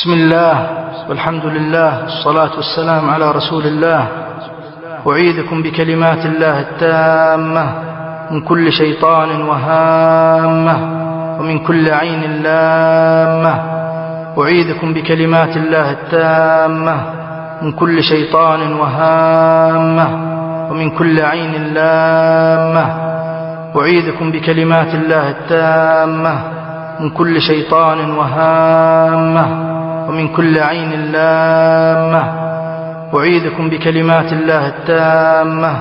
بسم الله والحمد لله والصلاة والسلام على رسول الله. أعيذكم بكلمات الله التامة من كل شيطان وهامة ومن كل عين لامة. أعيذكم بكلمات الله التامة من كل شيطان وهامة ومن كل عين لامة. أعيذكم بكلمات الله التامة من كل شيطان وهامة ومن كل عين لامة. أعيذكم بكلمات الله التامة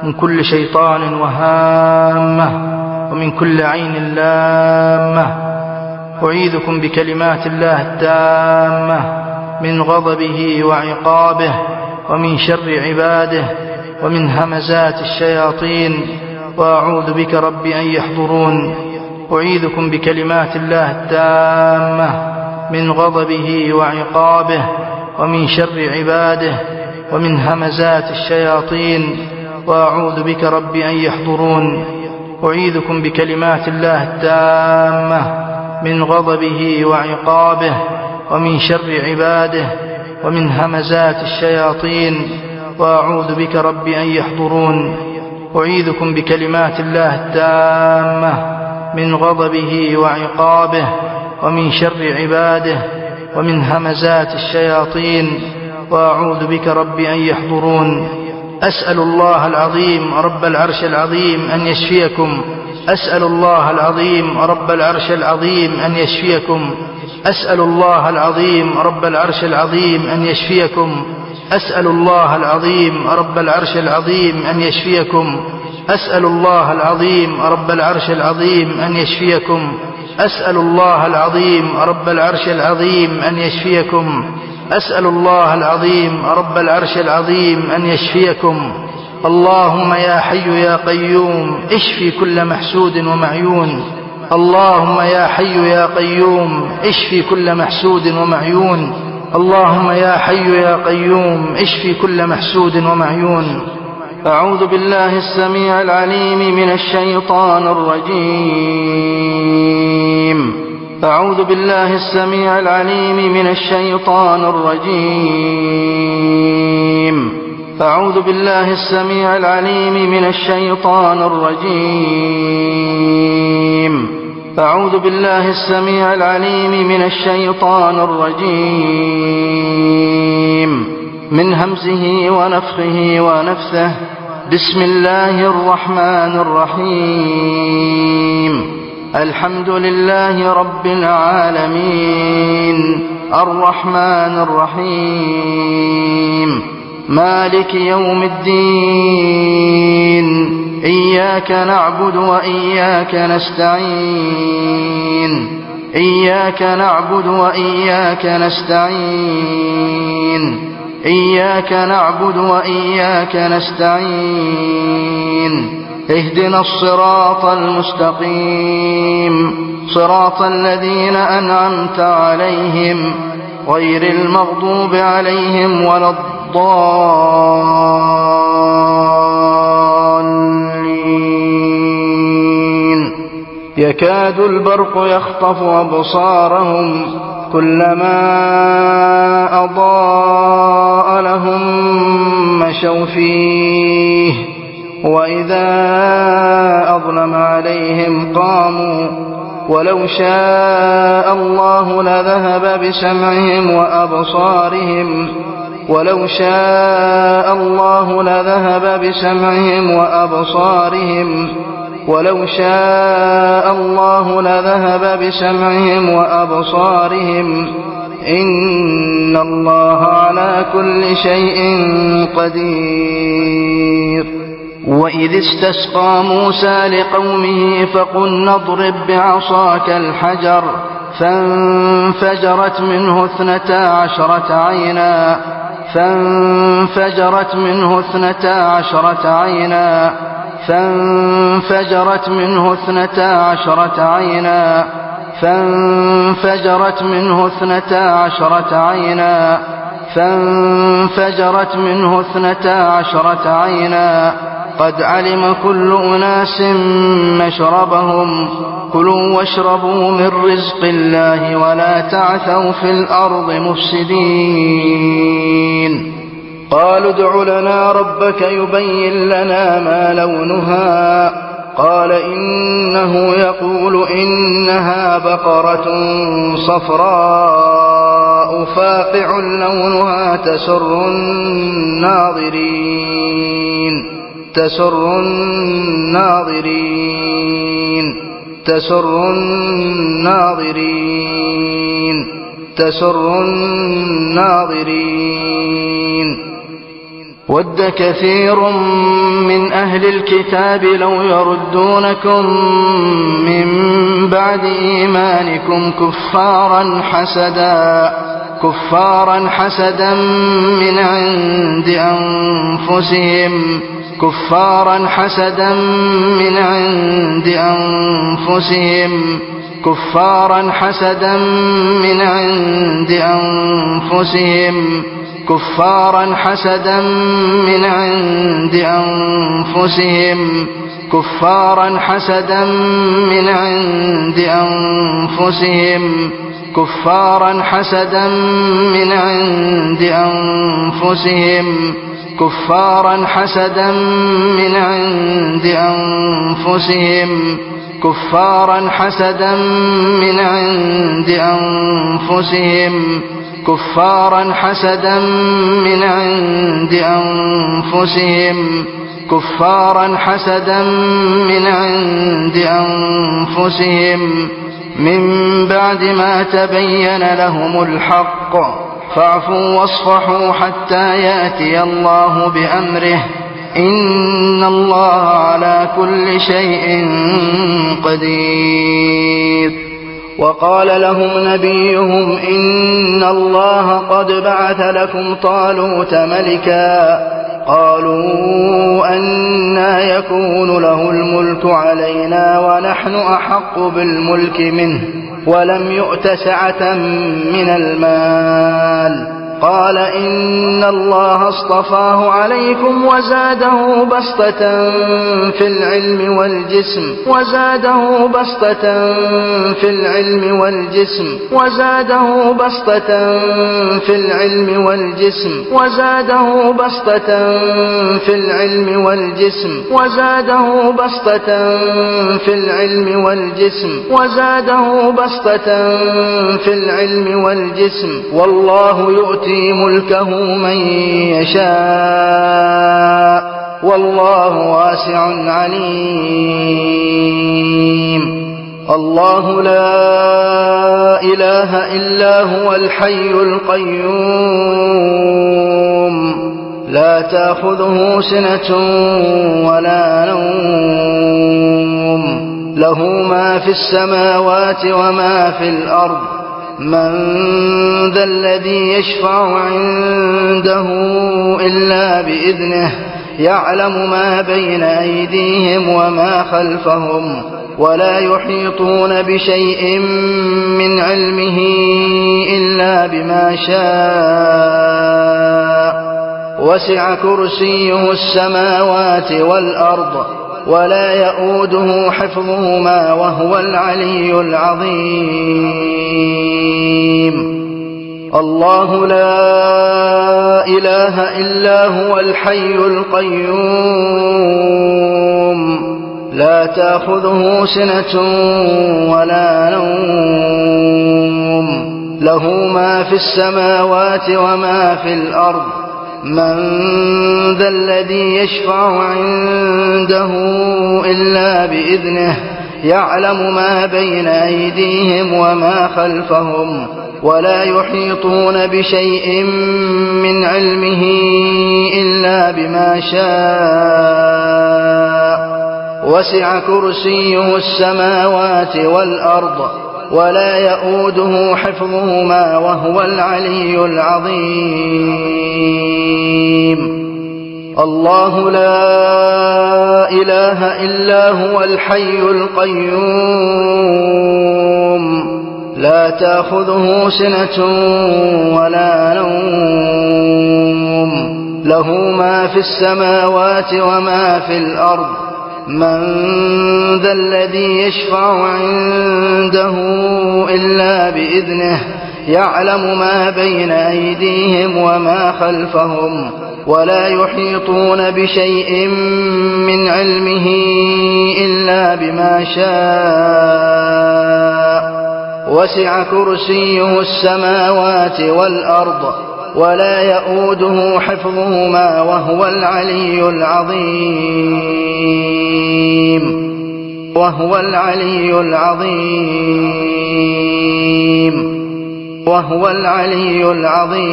من كل شيطان وهامة ومن كل عين لامة. أعيذكم بكلمات الله التامة من غضبه وعقابه ومن شر عباده ومن همزات الشياطين، وأعوذ بك رب أن يحضرون. أعيذكم بكلمات الله التامة من غضبه وعقابه ومن شر عباده ومن همزات الشياطين، وأعوذ بك رب أن يحضرون. أعيذكم بكلمات الله التامة من غضبه وعقابه ومن شر عباده ومن همزات الشياطين، وأعوذ بك رب أن يحضرون. أعيذكم بكلمات الله التامة من غضبه وعقابه ومن شر عباده ومن همزات الشياطين، وأعوذ بك رب أن يحضرون. أسأل الله العظيم رب العرش العظيم أن يشفيكم. أسأل الله العظيم رب العرش العظيم أن يشفيكم. أسأل الله العظيم رب العرش العظيم أن يشفيكم. أسأل الله العظيم رب العرش العظيم أن يشفيكم. أسأل الله العظيم رب العرش العظيم أن يشفيكم. أسأل الله العظيم رب العرش العظيم أن يشفيكم. أسأل الله العظيم رب العرش العظيم أن يشفيكم. اللهم يا حي يا قيوم اشفي كل محسود ومعيون. اللهم يا حي يا قيوم اشفي كل محسود ومعيون. اللهم يا حي يا قيوم اشفي كل محسود ومعيون. أعوذ بالله السميع العليم من الشيطان الرجيم. أعوذ بالله السميع العليم من الشيطان الرجيم. أعوذ بالله السميع العليم من الشيطان الرجيم. أعوذ بالله السميع العليم من الشيطان الرجيم من همزه ونفخه ونفثه. بسم الله الرحمن الرحيم. الحمد لله رب العالمين الرحمن الرحيم مالك يوم الدين. إياك نعبد وإياك نستعين. إياك نعبد وإياك نستعين. إياك نعبد وإياك نستعين. اهدنا الصراط المستقيم صراط الذين أنعمت عليهم غير المغضوب عليهم ولا الضالين. يكاد البرق يخطف أبصارهم كلما أضاء لهم مشوا فيه وإذا أظلم عليهم قاموا. ولو شاء الله لذهب بسمعهم وأبصارهم. ولو شاء الله لذهب بسمعهم وأبصارهم. ولو شاء الله لذهب بسمعهم وأبصارهم. إن الله على كل شيء قدير. وإذ استسقى موسى لقومه فقلنا اضرب بعصاك الحجر فانفجرت منه 12 عينا. فانفجرت منه 12 عينا. فانفجرت منه 12 عينا. فانفجرت منه 12 عينا. فانفجرت منه 12 عينا. قد علم كل أناس مشربهم كلوا واشربوا من رزق الله ولا تعثوا في الأرض مفسدين قالوا ادع لنا ربك يبين لنا ما لونها قال إنه يقول إنها بقرة صفراء فاقع لونها تسر الناظرين ود كثير من أهل الكتاب لو يردونكم من بعد إيمانكم كفارا حسدا من عند أنفسهم كفارا حسدا من عند أنفسهم من بعد ما تبين لهم الحق فاعفوا واصفحوا حتى يأتي الله بأمره إن الله على كل شيء قدير وقال لهم نبيهم إن الله قد بعث لكم طالوت ملكا قالوا أنى يكون له الملك علينا ونحن أحق بالملك منه ولم يؤت سعة من المال قال إن الله اصطفاه عليكم وزاده بسطة في العلم والجسم والله يؤتي ملكه من يشاء والله واسع عليم الله لا إله إلا هو الحي القيوم لا تأخذه سنة ولا نوم له ما في السماوات وما في الأرض من ذا الذي يشفع عنده إلا بإذنه يعلم ما بين أيديهم وما خلفهم ولا يحيطون بشيء من علمه إلا بما شاء وسع كرسيه السماوات والأرض ولا يؤوده حفظهما وهو العلي العظيم الله لا إله إلا هو الحي القيوم لا تأخذه سنة ولا نوم له ما في السماوات وما في الأرض من ذا الذي يشفع عنده إلا بإذنه يعلم ما بين أيديهم وما خلفهم ولا يحيطون بشيء من علمه إلا بما شاء وسع كرسيه السماوات والأرض ولا يؤوده حفظهما وهو العلي العظيم الله لا إله إلا هو الحي القيوم لا تأخذه سنة ولا نوم له ما في السماوات وما في الأرض من ذا الذي يشفع عنده إلا بإذنه يعلم ما بين أيديهم وما خلفهم ولا يحيطون بشيء من علمه إلا بما شاء وسع كرسيه السماوات والأرض ولا يؤوده حفظهما وهو العلي العظيم وهو العلي العظيم وهو العلي العظيم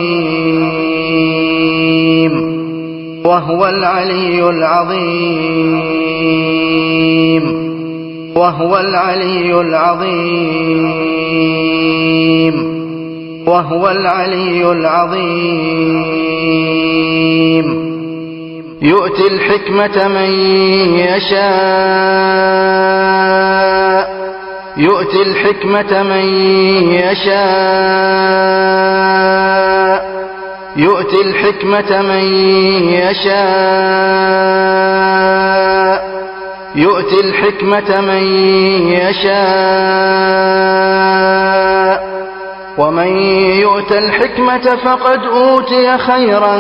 وهو العلي العظيم وهو العلي العظيم وهو العلي العظيم يؤتي الحكمة من يشاء يؤتي الحكمة من يشاء يؤتي الحكمة من يشاء يؤتي الحكمة من يشاء ومن يؤت الحكمة فقد أوتي خيرا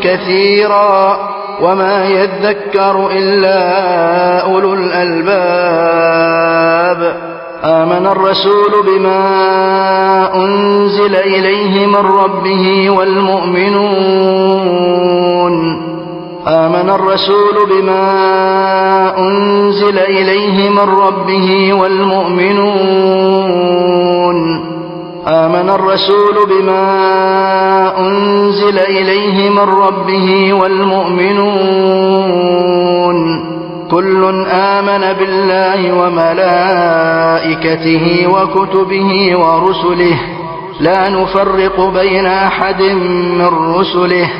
كثيرا وما يذكر إلا أولو الألباب آمن الرسول بما أنزل إليه من ربه والمؤمنون آمن الرسول بما أنزل إليه من ربه والمؤمنون آمن الرسول بما أنزل إليه من ربه والمؤمنون كل آمن بالله وملائكته وكتبه ورسله لا نفرق بين أحد من رسله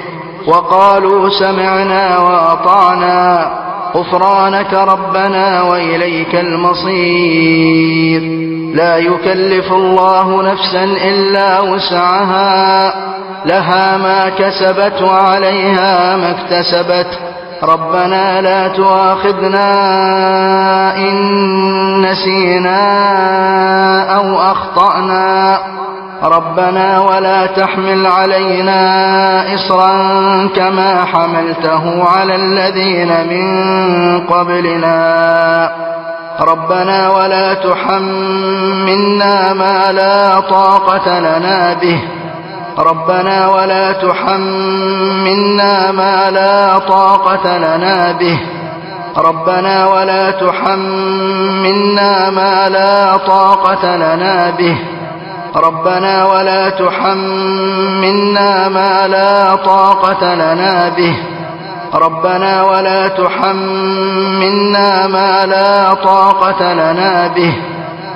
وقالوا سمعنا وأطعنا غفرانك ربنا وإليك المصير لا يكلف الله نفسا إلا وسعها لها ما كسبت وعليها ما اكتسبت ربنا لا تؤاخذنا إن نسينا أو أخطأنا ربنا ولا تحمل علينا إصرا كما حملته على الذين من قبلنا ربنا ولا تحملنا ما لا طاقة لنا به ربنا ولا تحملنا ما لا طاقة لنا به ربنا ولا تحملنا ما لا طاقة لنا به ربنا ولا تحملنا ما لا طاقة لنا به ربنا ولا تحملنا ما لا طاقة لنا به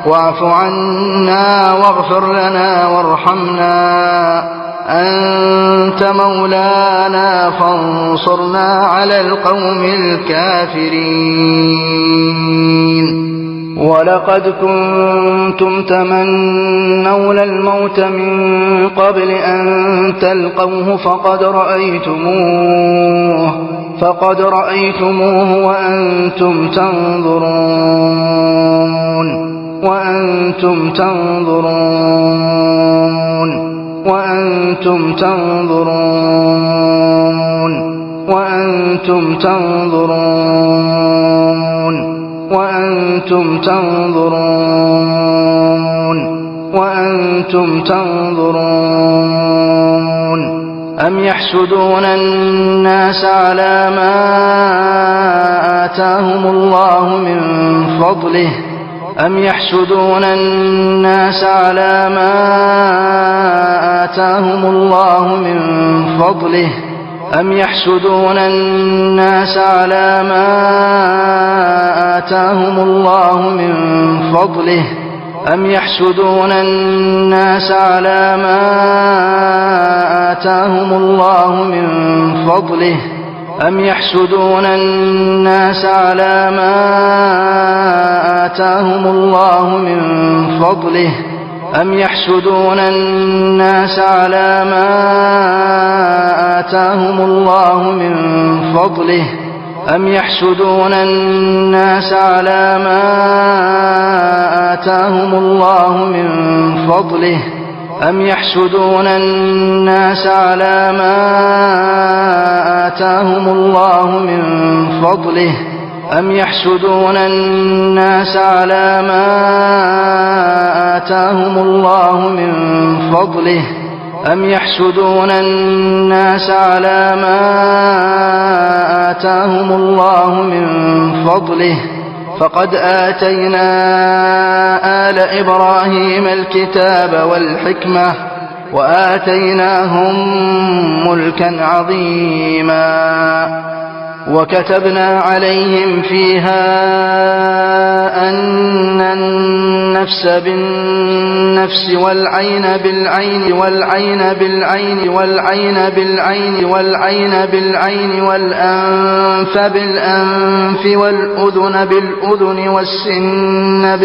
واعف عنا واغفر لنا وارحمنا أنت مولانا فانصرنا على القوم الكافرين ولقد كنتم تمنون الموت من قبل أن تلقوه فقد رأيتموه وأنتم تنظرون وأنتم تنظرون وأنتم تنظرون وأنتم تنظرون وأنتم تنظرون وأنتم تنظرون أم يحسدون الناس على ما آتاهم الله من فضله أم يحسدون الناس على ما آتاهم الله من فضله أم يحسدون الناس على ما آتاهم الله من فضله أم يحسدون الناس على ما آتاهم الله من فضله أم يحسدون الناس على ما آتاهم الله من فضله أم يحسدون الناس على ما آتاهم الله من فضله أم يحسدون الناس على ما آتاهم الله من فضله أم يحسدون الناس على ما آتاهم الله من فضله أم يحسدون الناس على ما آتاهم الله من فضله أم يحسدون الناس على ما آتاهم الله من فضله فقد آتينا آل إبراهيم الكتاب والحكمة وآتيناهم ملكا عظيما وكتبنا عليهم فيها أن النفس بالنفس والعين بالعين والعين بالعين والعين بالعين والعين بالعين والأنف بالأنف والأذن بالأذن والسن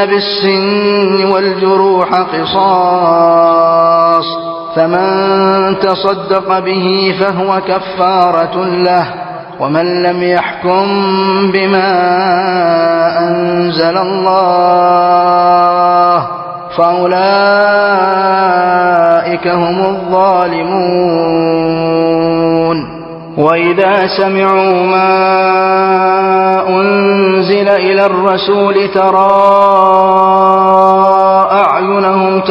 بالسن والجروح قصاص فمن تصدق به فهو كفارة له ومن لم يحكم بما أنزل الله فأولئك هم الظالمون وإذا سمعوا ما أنزل إلى الرسول ترى أعينهم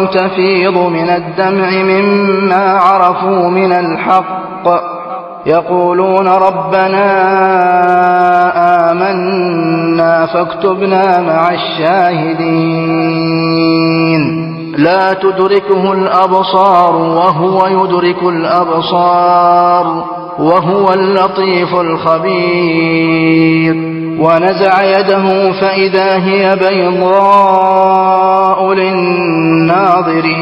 تفيض من الدمع مما عرفوا من الحق يقولون ربنا آمنا فاكتبنا مع الشاهدين لا تدركه الأبصار وهو يدرك الأبصار وهو اللطيف الخبير ونزع يده فإذا هي بيضاء للناظرين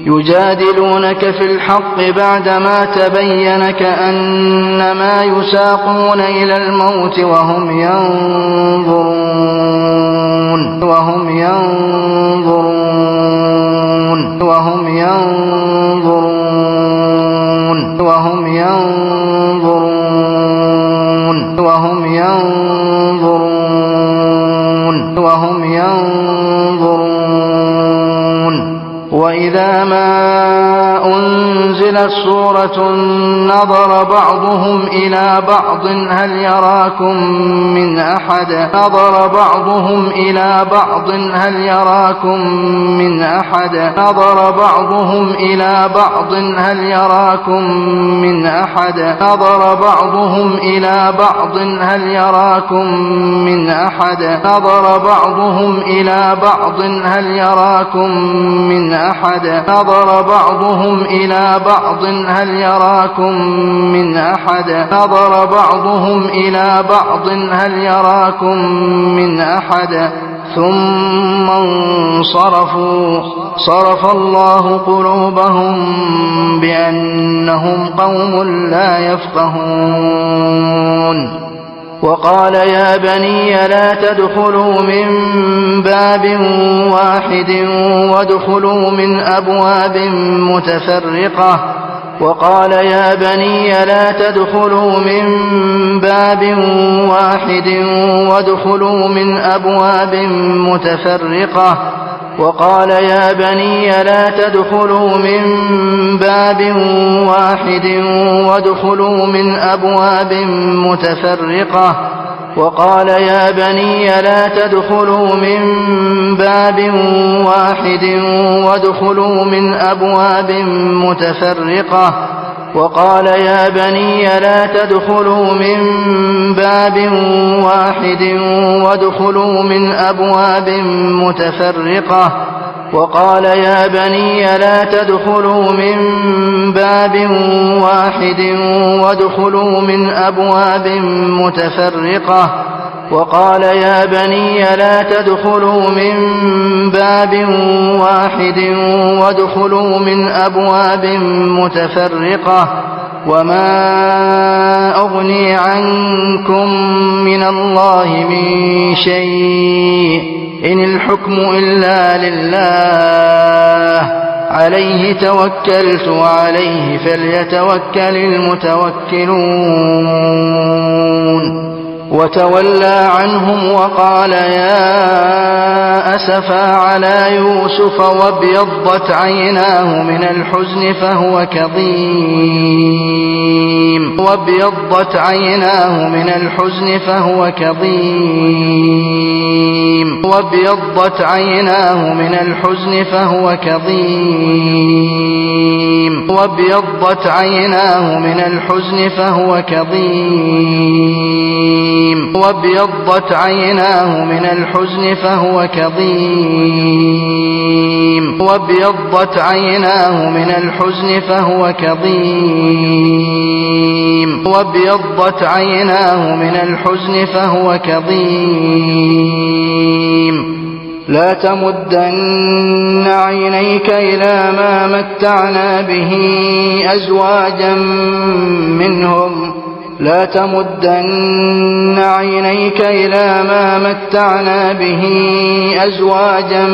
يجادلونك في الحق بعدما تبين كأنما يساقون إلى الموت وهم ينظرون وإذا ما أنزلت سورة نظر بعضهم إلى بعض هل يراكم من أحد ثم انصرفوا صرف الله قلوبهم بأنهم قوم لا يفقهون وقال يا بني لا تدخلوا من باب واحد وادخلوا من أبواب متفرقة وقال يا بني لا تدخلوا من باب واحد وادخلوا من أبواب متفرقة وقال يا بني لا تدخلوا من باب واحد وادخلوا من أبواب متفرقة وقال يا بني لا تدخلوا من باب واحد وادخلوا من أبواب متفرقة وقال يا بني لا تدخلوا من باب واحد وادخلوا من أبواب متفرقة وقال يا بني لا تدخلوا من باب واحد وادخلوا من أبواب متفرقة وما أغني عنكم من الله من شيء إن الحكم إلا لله عليه توكلت وعليه فليتوكل المتوكلون. وتولى عنهم وقال يا أسفا على يوسف وابيضت عيناه من الحزن فهو كظيم وابيضت عيناه من الحزن فهو كظيم وابيضت عيناه من الحزن فهو كظيم وابيضت عيناه من الحزن فهو كظيم وابيضت عيناه من الحزن فهو كظيم وابيضت عيناه من الحزن فهو كظيم وابيضت عيناه من الحزن فهو كظيم. لا تمدن عينيك إلى ما متعنا به أزواجا منهم لا تمدن عينيك إلى ما متعنا به أزواجا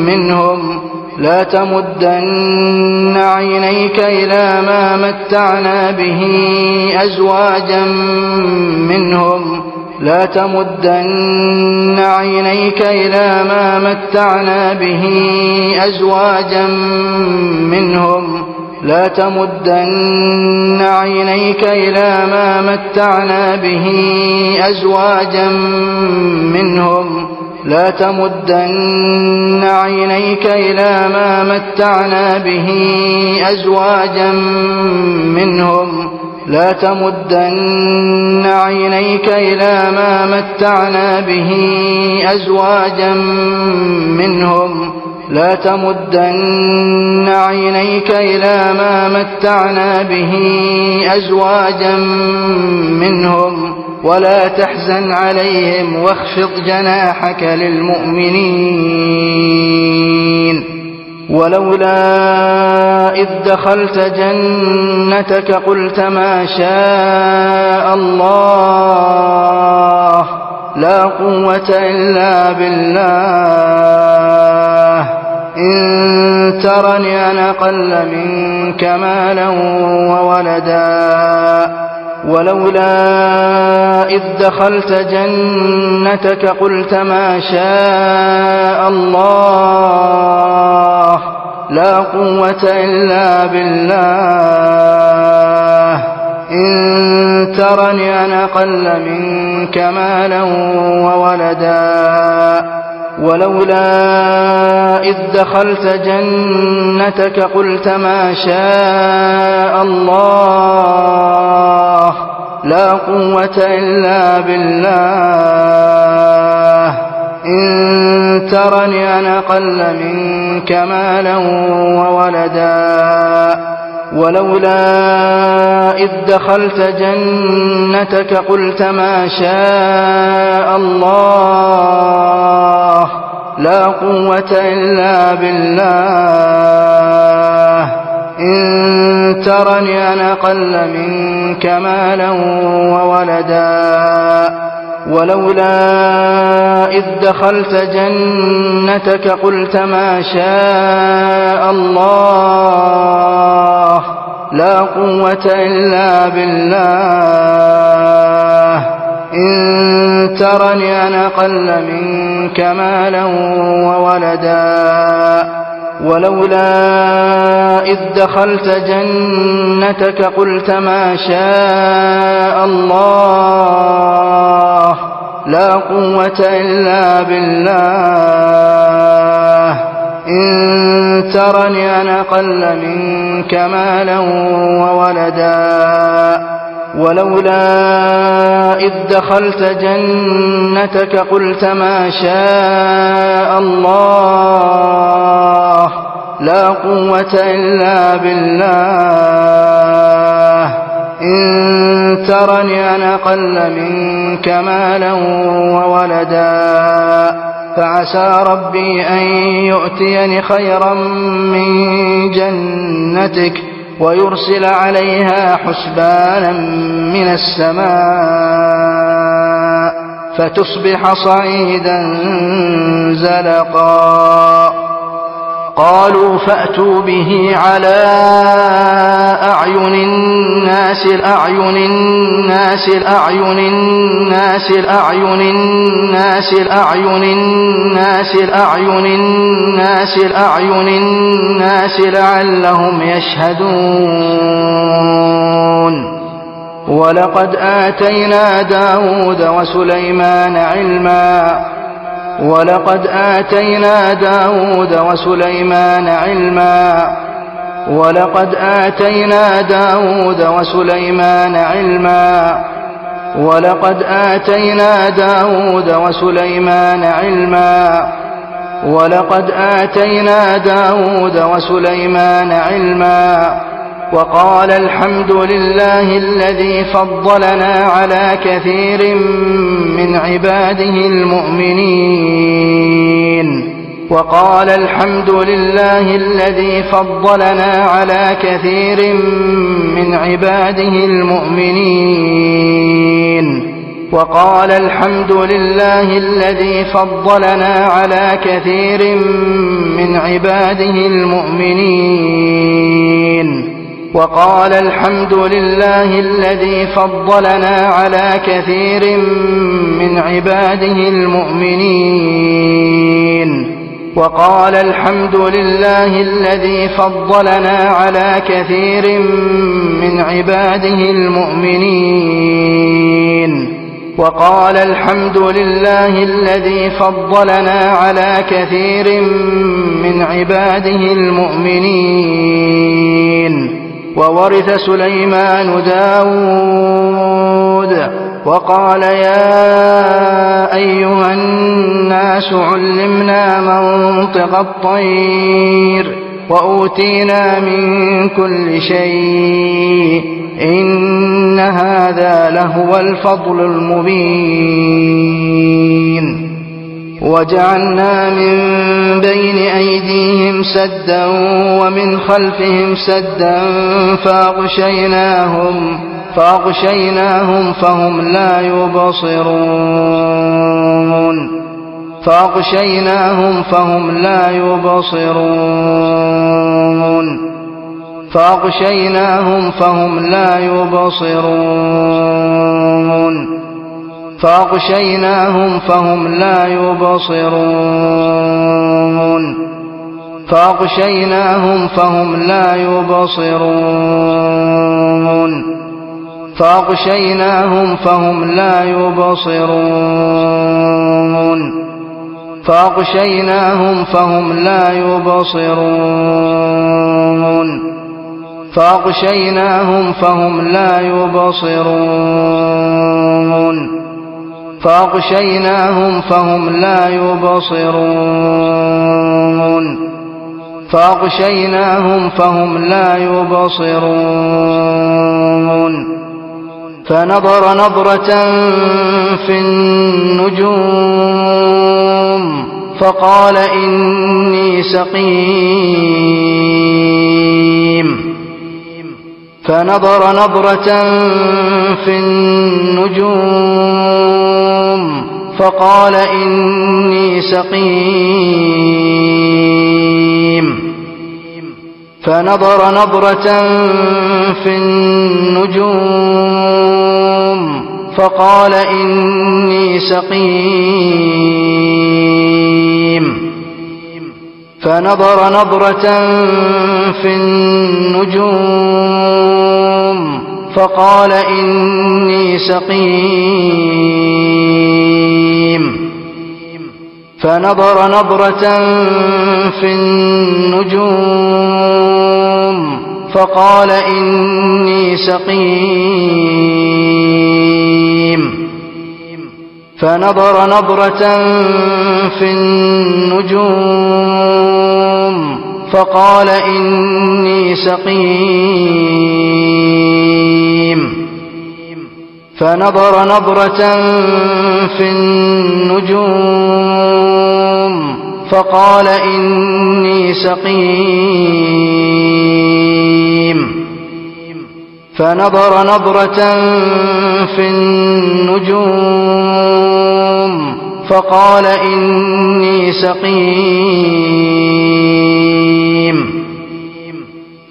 منهم لا تمدن عينيك إلى ما متعنا به أزواجا منهم لا تمدن عينيك إلى ما متعنا به أزواجا منهم لا تمدن عينيك إلى ما متعنا به أزواجا منهم لا تمدن عينيك إلى ما متعنا به أزواجا منهم لا تمدن عينيك إلى ما متعنا به أزواجا منهم لا تمدن عينيك إلى ما متعنا به أزواجا منهم ولا تحزن عليهم واخفض جناحك للمؤمنين. ولولا إذ دخلت جنتك قلت ما شاء الله لا قوة إلا بالله إن ترني أنا أقل منك مالا وولدا. ولولا إذ دخلت جنتك قلت ما شاء الله لا قوة إلا بالله إن ترني أنا أقل منك مالا وولدا. ولولا إذ دخلت جنتك قلت ما شاء الله لا قوة إلا بالله إن ترني أنا أقل منك مالا وولدا. ولولا إذ دخلت جنتك قلت ما شاء الله لا قوة إلا بالله إن ترني أنا أقل منك مالا وولدا. ولولا إذ دخلت جنتك قلت ما شاء الله لا قوة إلا بالله إن ترني أنا أقل منك منك مالا وولدا ولولا إذ دخلت جنتك قلت ما شاء الله لا قوة إلا بالله إن ترني أنا أقل منك مالا وولدا ولولا إذ دخلت جنتك قلت ما شاء الله لا قوة إلا بالله إن ترني أنا أقل منك مالا وولدا فعسى ربي أن يؤتيني خيرا من جنتك ويرسل عليها حسبانا من السماء فتصبح صعيدا زلقا قالوا فأتوا به على أعين الناس لعلهم يشهدون ولقد آتينا داود وسليمان علما ولقد آتينا داود وسليمان علما ولقد آتينا داود وسليمان علما ولقد آتينا داود وسليمان علما ولقد آتينا داود وسليمان علما وقال الحمد لله الذي فضلنا على كثير من عباده المؤمنين وقال الحمد لله الذي فضلنا على كثير من عباده المؤمنين وقال الحمد لله الذي فضلنا على كثير من عباده المؤمنين وقال الحمد لله الذي فضلنا على كثير من عباده المؤمنين وقال الحمد لله الذي فضلنا على كثير من عباده المؤمنين وقال الحمد لله الذي فضلنا على كثير من عباده المؤمنين وورث سليمان داود وقال يا أيها الناس علمنا منطق الطير وأوتينا من كل شيء إن هذا لهو الفضل المبين وجعلنا من بين أيديهم سدا ومن خلفهم سدا فأغشيناهم فهم لا يبصرون فأغشيناهم فهم لا يبصرون فأغشيناهم فهم لا يبصرون فأغشيناهم فهم لا يبصرون فأغشيناهم فهم لا يبصرون فأغشيناهم فهم لا يبصرون فأغشيناهم فهم لا يبصرون فأغشيناهم فهم لا يبصرون فأغشيناهم فهم لا يبصرون فأغشيناهم فهم لا يبصرون فنظر نظرة في النجوم فقال إني سقيم فنظر نظرة في النجوم فقال إني سقيم فنظر نظرة في النجوم فقال إني سقيم فنظر نظرة في النجوم فقال إني سقيم فنظر نظرة في النجوم فقال إني سقيم فنظر نظرة في النجوم فقال إني سقيم فنظر نظرة في النجوم فقال إني سقيم فنظر نظرة في النجوم فقال إني سقيم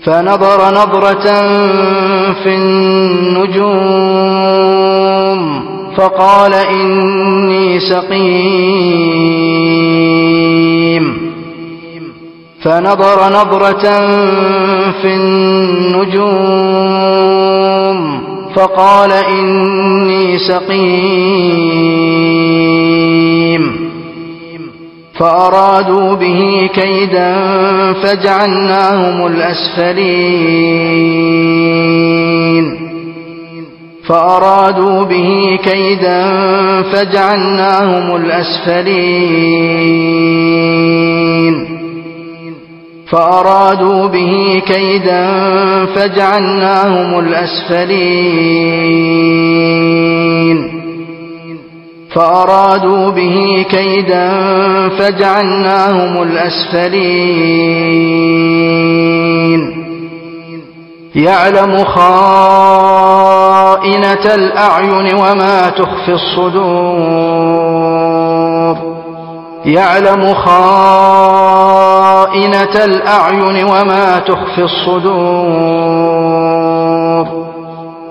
فنظر نظرة في النجوم فقال إني سقيم فنظر نظرة في النجوم فقال إني سقيم فأرادوا به كيدا فجعلناهم الأسفلين فأرادوا به كيدا فجعلناهم الأسفلين فأرادوا به كيدا فجعلناهم الأسفلين فأرادوا به كيدا فجعلناهم الأسفلين يعلم خائنة الأعين وما تخفي الصدور يعلم خائنة الأعين وما تخفي الصدور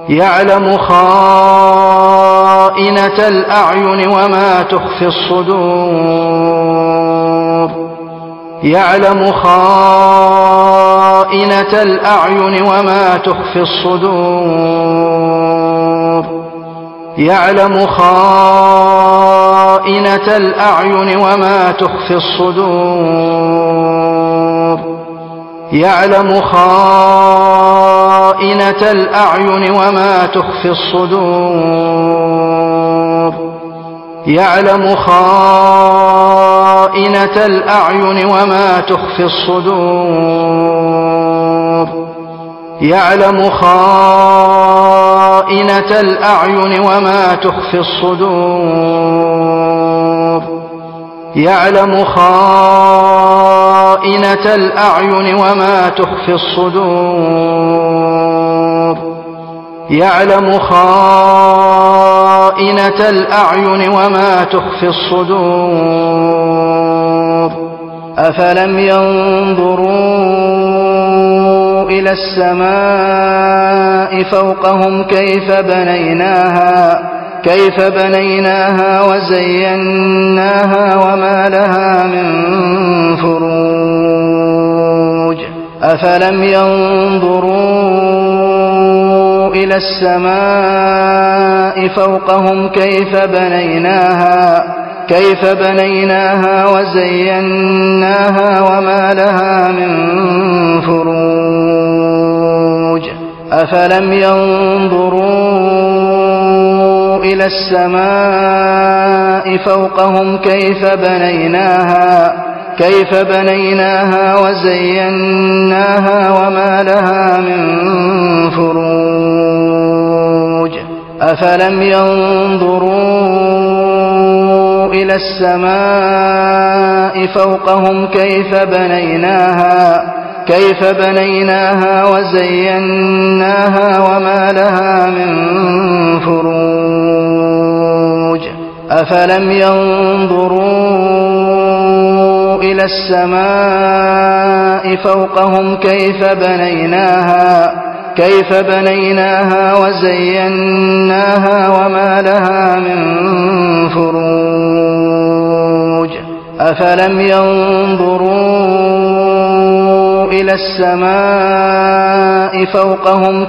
يعلم خائنة الأعين وما تخفي الصدور يعلم خائنة الأعين وما تخفي الصدور يعلم خائنة الأعين وما تخفي الصدور يعلم خائنة الأعين وما تخفي الصدور يعلم خائنة الأعين وما تخفي الصدور يعلم خائنة الأعين وما تخفي الصدور يعلم خائنة الأعين وما تخفي الصدور يعلم خائنة الأعين وما تخفي الصدور أفلم ينظروا إلى السماء فوقهم كيف بنيناها وزيناها وما لها من فروج أفلم ينظروا إلى السماء فوقهم كيف بنيناها وزيناها وما لها من فروج أفلم ينظروا إلى السماء فوقهم كيف بنيناها وزيناها وما لها من فروج أفلم ينظروا إلى السماء فوقهم كيف بنيناها وزيناها وما لها من فروج أفلم ينظروا إلى السماء فوقهم كيف بنيناها وزيناها وما لها أفلم ينظروا إلى السماء فوقهم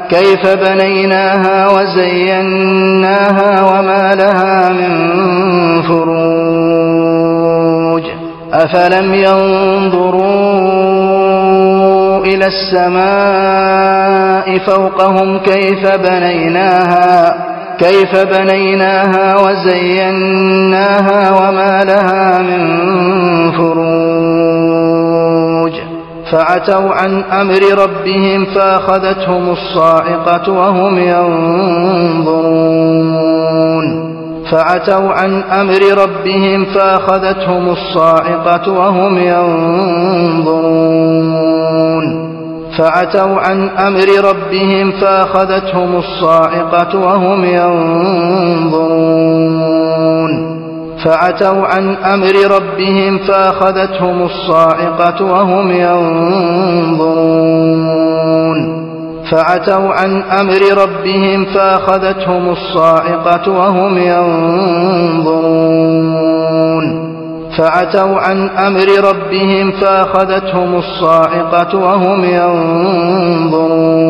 كيف بنيناها وزيناها وما لها من فروج أفلم ينظروا إلى السماء فوقهم كيف بنيناها وزيناها وما لها من فروج فعتوا عن أمر ربهم فأخذتهم الصاعقة وهم ينظرون فعتوا عن أمر ربهم فأخذتهم الصاعقة وهم ينظرون فعتوا عن أمر ربهم فأخذتهم الصاعقة وهم ينظرون فعتوا عن أمر ربهم فأخذتهم الصاعقة وهم ينظرون فعتوا عن أمر ربهم فأخذتهم الصاعقة وهم ينظرون فعتوا عن أمر ربهم فأخذتهم الصاعقة وهم ينظرون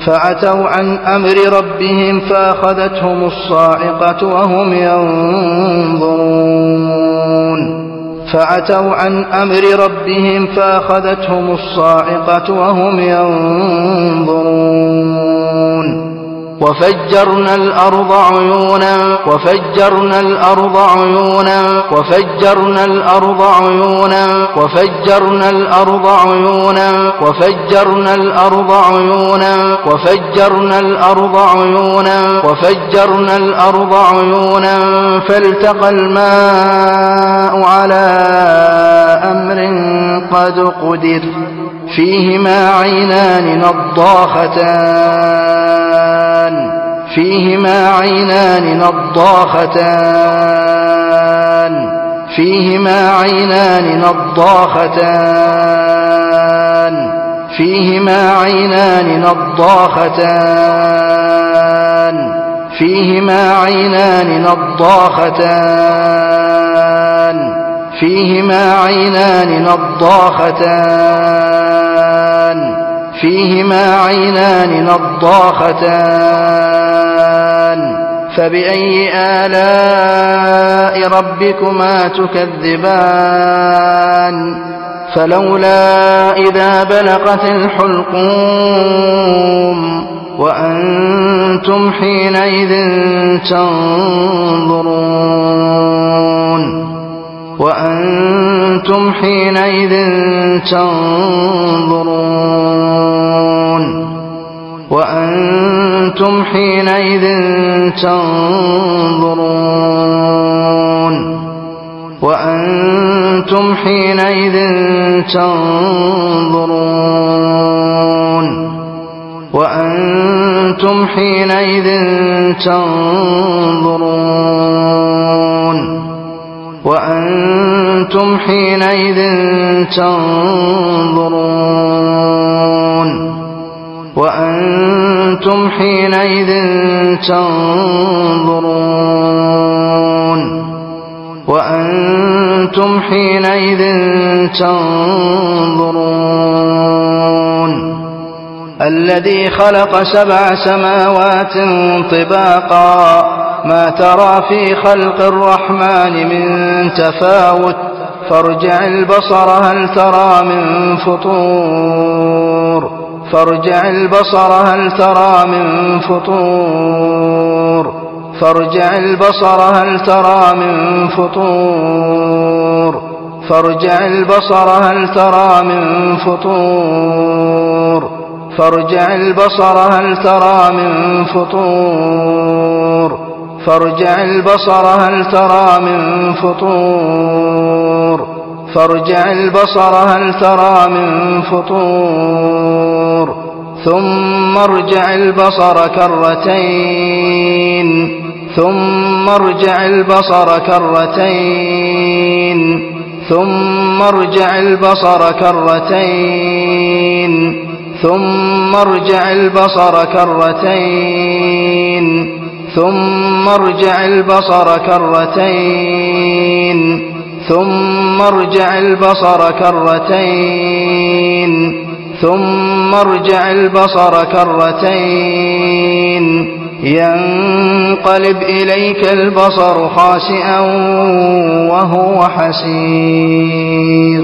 فعتوا عن أمر ربهم فأخذتهم الصاعقة وهم ينظرون فعتوا عن أمر ربهم فأخذتهم الصاعقة وهم ينظرون وفجرنا الأرض عيونا وفجرنا الأرض عيونا وفجرنا الأرض عيونا وفجرنا الأرض عيونا وفجرنا الأرض عيونا وفجرنا الأرض عيونا وفجرنا الأرض عيونا فالتقى الماء على أمر قد قدر فيهما عينان نضاختان فيهما عينان نضاختان فيهما عينان نضاختان فيهما عينان نضاختان فيهما عينان نضاختان فيهما عينان نضاختان فيهما عينان نضاختان فبأي آلاء ربكما تكذبان فلولا إذا بلغت الحلقوم وأنتم حينئذ تنظرون وأنتم حينئذ تنظرون وأنتم حينئذ تنظرون وأنتم حينئذ تنظرون وأنتم حينئذ تنظرون وأنتم حينئذ تنظرون وأنتم حينئذ تنظرون وأنتم حينئذ تنظرون الذي خلق 7 سماوات طباقا ما ترى في خلق الرحمن من تفاوت فارجع البصر هل ترى من فطور فارجع البصر هل ترى من فطور فارجع البصر هل ترى من فطور فارجع البصر هل ترى من فطور فارجع البصر هل ترى من فطور فارجع البصر هل ترى من فطور فارجع البصر هل ترى من فطور ثم ارجع البصر كرتين ثم ارجع البصر كرتين ثم ارجع البصر كرتين ثم ارجع البصر كرتين ثم ارجع البصر كرتين ثم ارجع البصر كرتين ثم ارجع البصر كرتين ينقلب إليك البصر خاسئا وهو حسير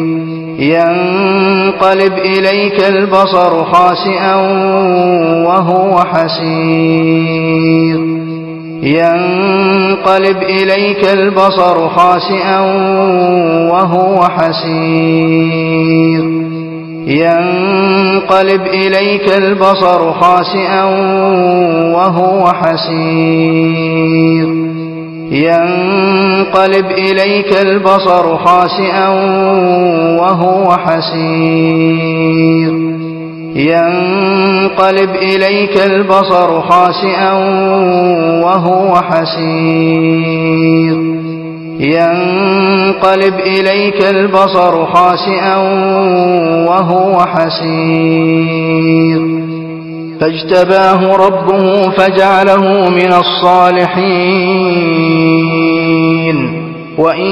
ينقلب إليك البصر خاسئا وهو حسير ينقلب إليك البصر خاسئا وهو حسير ينقلب إليك البصر خاسئا وهو حسير ينقلب إليك البصر خاسئا وهو حسير ينقلب إليك البصر خاسئا وهو حسير ينقلب إليك البصر خاسئا وهو حسير فاجتباه ربه فجعله من الصالحين وإن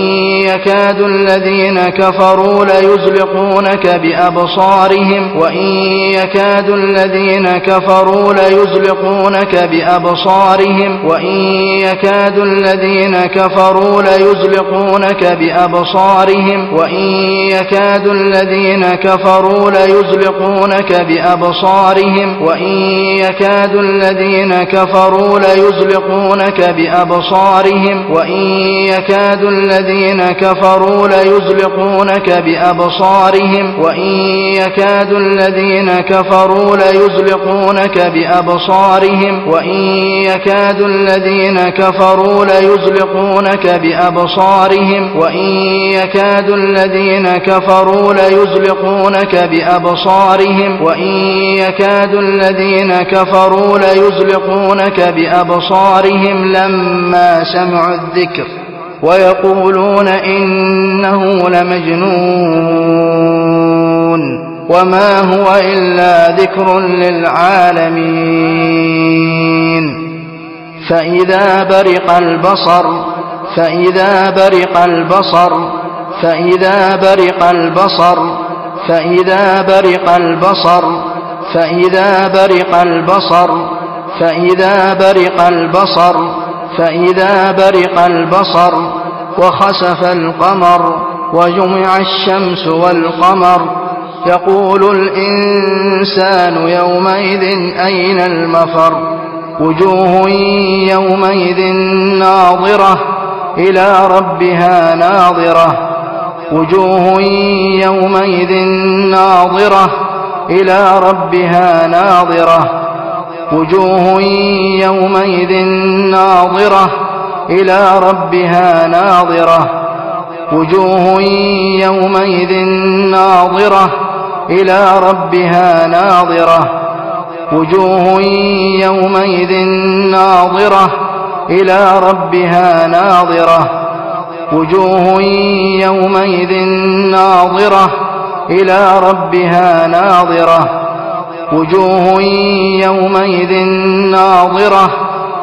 يكاد الذين كفروا ليزلقونك بأبصارهم وإن يكاد الذين كفروا ليزلقونك بأبصارهم وإن يكاد الذين كفروا ليزلقونك بأبصارهم وإن يكاد الذين كفروا ليزلقونك بأبصارهم وإن يكاد الذين كفروا ليزلقونك بأبصارهم وإن يكاد الذين كفروا ليزلقونك بأبصارهم وإن يكاد الذين كفروا ليزلقونك بأبصارهم وإن يكاد الذين كفروا ليزلقونك بأبصارهم وإن يكاد الذين كفروا ليزلقونك بأبصارهم وإن يكاد الذين كفروا ليزلقونك بأبصارهم لما سمعوا الذكر ويقولون إنه لمجنون وما هو إلا ذكر للعالمين فإذا برق البصر فإذا برق البصر فإذا برق البصر فإذا برق البصر فإذا برق البصر فإذا برق البصر فإذا برق البصر وخسف القمر وجمع الشمس والقمر يقول الإنسان يومئذ أين المفر وجوه يومئذ ناظرة إلى ربها ناظرة وجوه يومئذ ناظرة إلى ربها ناظرة وجوه يومئذ ناظرة إلى ربها ناظرة وجوه يومئذ ناظرة إلى ربها ناظرة وجوه يومئذ ناظرة إلى ربها ناظرة وجوه يومئذ ناظرة إلى ربها ناظرة وجوه يومئذ ناظرة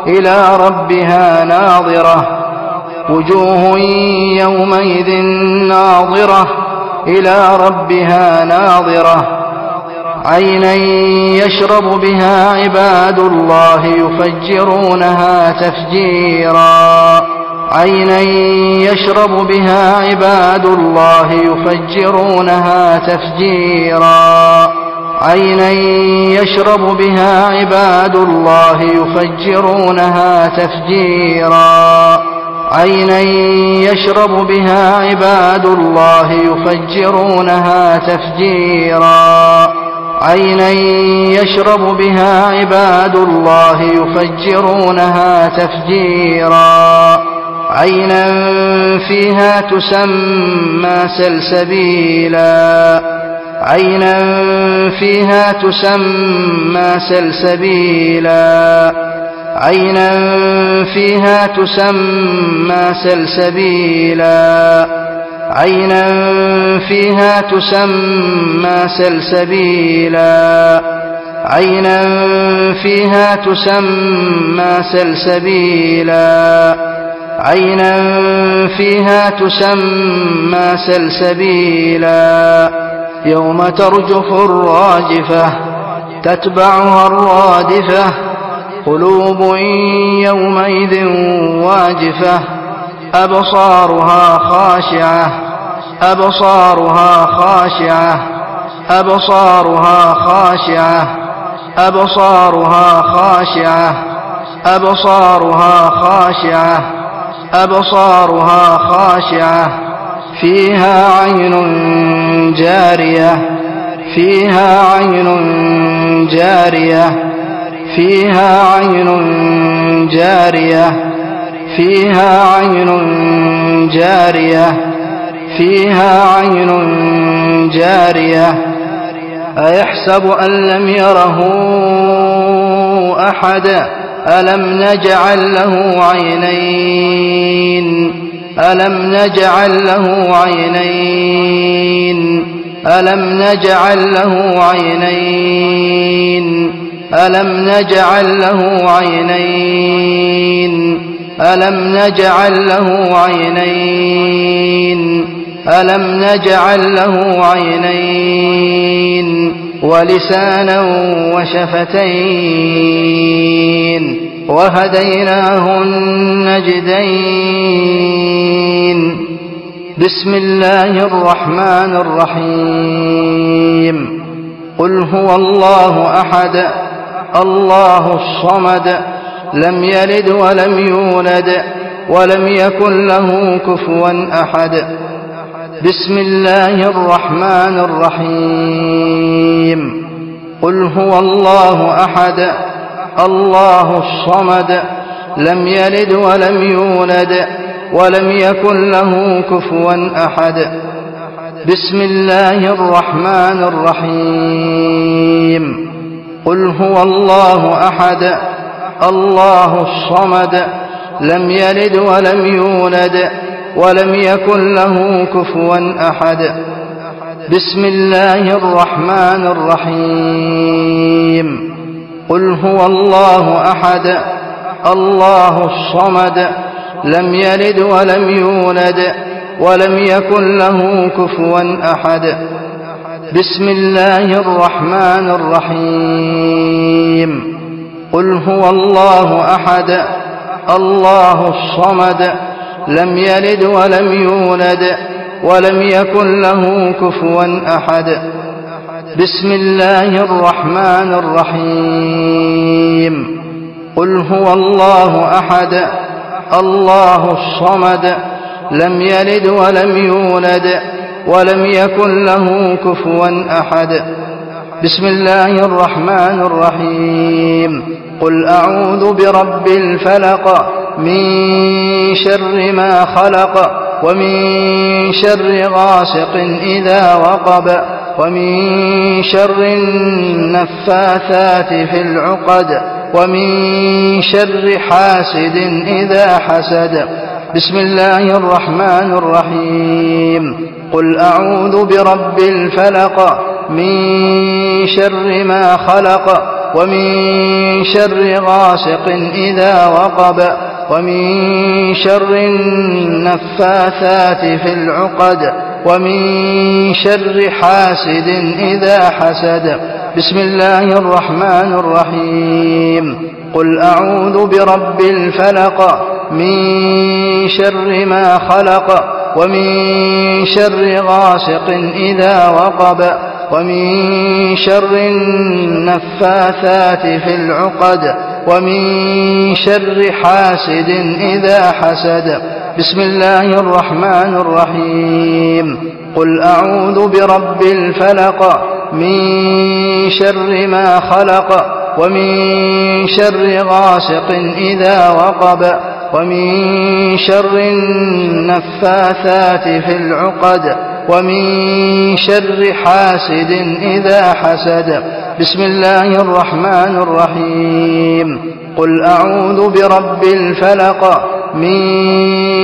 إلى ربها ناظرة وجوه يومئذ ناظرة إلى ربها ناظرة عينا يشرب بها عباد الله يفجرونها تفجيرا عينا يشرب بها عباد الله يفجرونها تفجيرا عينا يشرب بها عباد الله يفجرونها تفجيرا عينا يشرب بها عباد الله يفجرونها تفجيرا عينا يشرب بها عباد الله يفجرونها تفجيرا عينا فيها تسمى سلسبيلا عينا فيها تسمى سلسبيلا عينا فيها تسمى سلسبيلا عينا فيها تسمى سلسبيلا عينا فيها تسمى سلسبيلا عينا فيها تسمى سلسبيلا يوم ترجف الراجفة تتبعها الرادفة قلوب يومئذ واجفة أبصارها خاشعة أبصارها خاشعة أبصارها خاشعة أبصارها خاشعة أبصارها خاشعة أبصارها خاشعة فيها عين جارية فيها عين جارية فيها عين جارية فيها عين جارية فيها عين جارية أيحسب أن لم يره أحد ألم نجعل له عينين ألم نجعل له عينين ألم نجعل له عينين ألم نجعل له عينين ألم نجعل له عينين ألم نجعل له عينين ولسانا وشفتين وهديناه النجدين بسم الله الرحمن الرحيم قل هو الله أحد الله الصمد لم يلد ولم يولد ولم يكن له كفوا أحد بسم الله الرحمن الرحيم قل هو الله أحد الله الصمد لم يلد ولم يولد ولم يكن له كفوا أحد بسم الله الرحمن الرحيم قل هو الله أحد الله الصمد لم يلد ولم يولد ولم يكن له كفوا أحد بسم الله الرحمن الرحيم قل هو الله أحد الله الصمد لم يلد ولم يولد ولم يكن له كفوا أحد بسم الله الرحمن الرحيم قل هو الله أحد الله الصمد لم يلد ولم يولد ولم يكن له كفوا أحد بسم الله الرحمن الرحيم قل هو الله أحد الله الصمد لم يلد ولم يولد ولم يكن له كفوا أحد بسم الله الرحمن الرحيم قل أعوذ برب الفلق من شر ما خلق ومن شر غاسق إذا وقب ومن شر النفاثات في العقد ومن شر حاسد إذا حسد بسم الله الرحمن الرحيم قل أعوذ برب الفلق من شر ما خلق ومن شر غاسق إذا وقب ومن شر النفاثات في العقد ومن شر حاسد إذا حسد بسم الله الرحمن الرحيم قل أعوذ برب الفلق من شر ما خلق ومن شر غاسق إذا وقب ومن شر النفاثات في العقد ومن شر حاسد إذا حسد بسم الله الرحمن الرحيم قل أعوذ برب الفلق من شر ما خلق ومن شر غاسق إذا وقب ومن شر النفاثات في العقد ومن شر حاسد إذا حسد بسم الله الرحمن الرحيم قل أعوذ برب الفلق من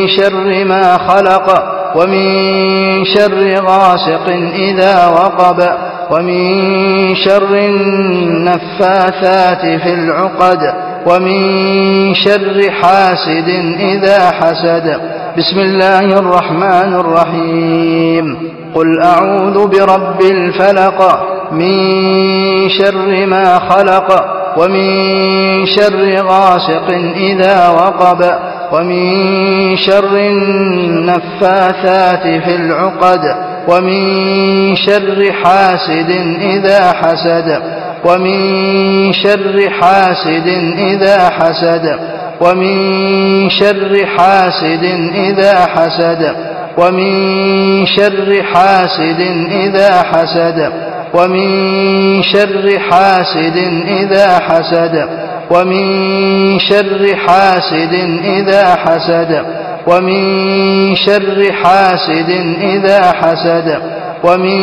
شر ما خلق ومن شر غاسق إذا وقب ومن شر النفاثات في العقد ومن شر حاسد إذا حسد. بسم الله الرحمن الرحيم. قل أعوذ برب الفلق من شر ما خلق ومن شر غاسق إذا وقب ومن شر النفاثات في العقد ومن شر حاسد إذا حسد ومن شر حاسد إذا حسد ومن شر حاسد إذا حسد ومن شر حاسد إذا حسد ومن شر حاسد إذا حسد ومن شر حاسد إذا حسد ومن شر حاسد إذا حسد ومن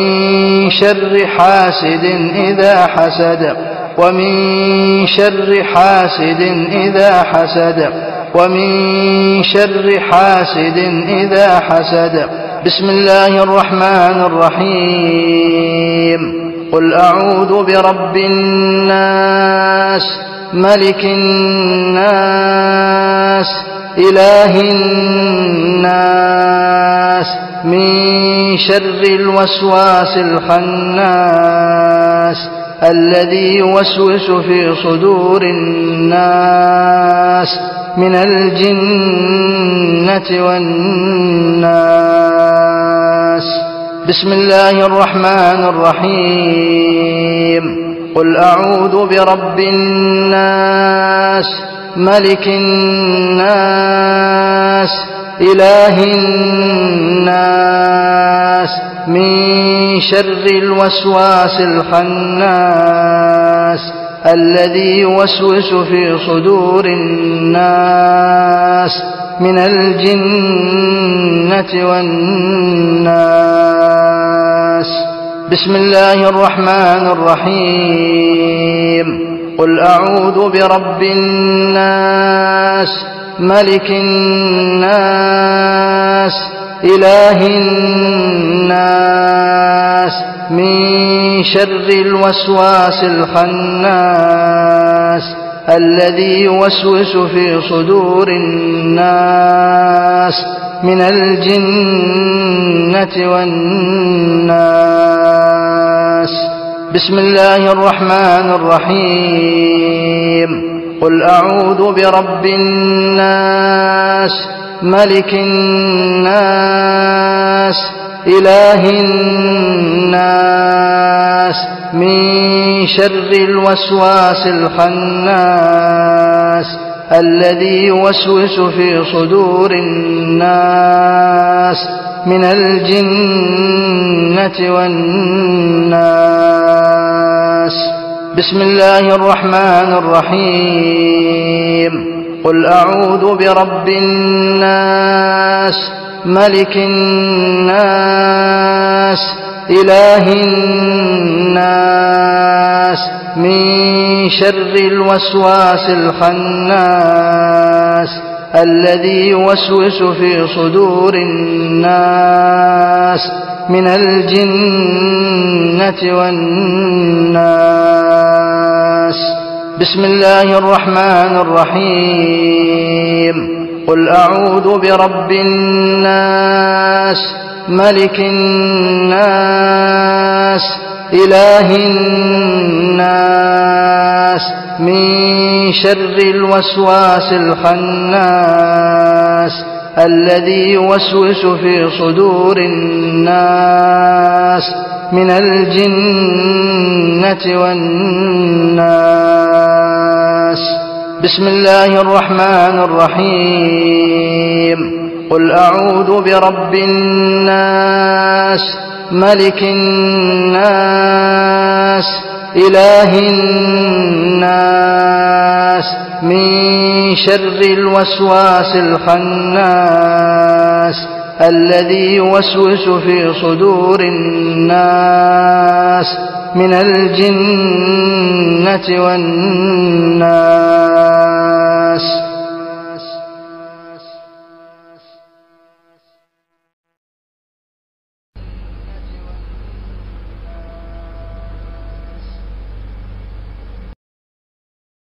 شر حاسد إذا حسد ومن شر حاسد إذا حسد ومن شر حاسد إذا حسد. بسم الله الرحمن الرحيم. قل أعوذ برب الناس ملك الناس إله الناس من شر الوسواس الخناس الذي يوسوس في صدور الناس من الجنة والناس. بسم الله الرحمن الرحيم. قل أعوذ برب الناس ملك الناس إله الناس من شر الوسواس الخناس الذي يوسوس في صدور الناس من الجنة والناس. بسم الله الرحمن الرحيم. قل أعوذ برب الناس ملك الناس إله الناس من شر الوسواس الخناس الذي يوسوس في صدور الناس من الجنة والناس. بسم الله الرحمن الرحيم. قل أعوذ برب الناس ملك الناس إله الناس من شر الوسواس الخناس الذي يوسوس في صدور الناس من الجنة والناس. بسم الله الرحمن الرحيم. قل أعوذ برب الناس ملك الناس إله الناس من شر الوسواس الخناس الذي يوسوس في صدور الناس من الجنة والناس. بسم الله الرحمن الرحيم. قل أعوذ برب الناس ملك الناس إله الناس من شر الوسواس الخناس الذي يوسوس في صدور الناس من الجنة والناس. بسم الله الرحمن الرحيم. قل أعوذ برب الناس ملك الناس إله الناس من شر الوسواس الخناس الذي يوسوس في صدور الناس من الجنة والناس.